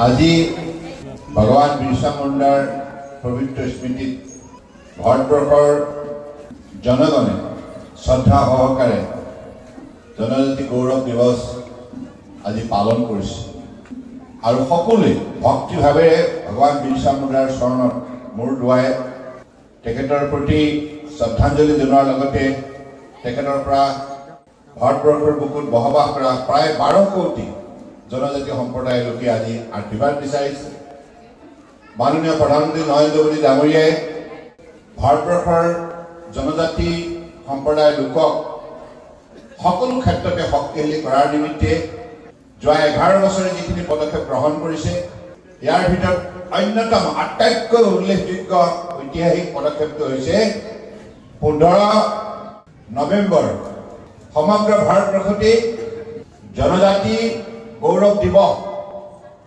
আজি ভগৱান বিৰচা মুণ্ডাৰ পবিত্ৰ স্মৃতিত ভাৰতবৰ্ষৰ জনগণে শ্ৰদ্ধা সহকাৰে জনজাতি গৌৰৱ দিৱস আজি পালন কৰিছে আৰু সকলোৱে ভক্তিভাৱেৰে ভগৱান বিৰচা মুণ্ডাৰ চৰণত মূৰ দুৱাই তেখেতৰ প্ৰতি শ্ৰদ্ধাঞ্জলি জনোৱাৰ লগতে তেখেতৰ পৰা ভাৰতবৰ্ষৰ বুকুত বসবাস কৰা প্ৰায় 12 কোটি জনজাতীয় সম্প্ৰদায়ৰ লোকে আজি আশীৰ্বাদ বিচাৰিছে। মাননীয় প্ৰধানমন্ত্ৰী নৰেন্দ্ৰ মোদী ডাঙৰীয়াই ভাৰতবৰ্ষৰ জনজাতি সম্প্ৰদায়ৰ লোকক সকলো ক্ষেত্ৰতে শক্তিশালী কৰাৰ নিমিত্তে যোৱা 11 বছৰে যিখিনি পদক্ষেপ গ্ৰহণ কৰিছে ইয়াৰ ভিতৰত অন্যতম আটাইতকৈ উল্লেখযোগ্য ঐতিহাসিক পদক্ষেপটো হৈছে 15 নৱেম্বৰ সমগ্ৰ ভাৰতবৰ্ষতে জনজাতি গৌৰৱ দিৱস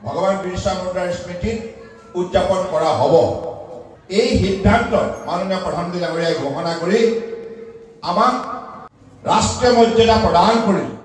ভগৱান বিৰচা মুণ্ডাৰ স্মৃতিত উদযাপন কৰা হ'ব। এই সিদ্ধান্ত মাননীয় প্ৰধানমন্ত্ৰী ডাঙৰীয়াই ঘোষণা কৰি আমাক ৰাষ্ট্ৰীয় মৰ্যাদা প্ৰদান কৰিলে।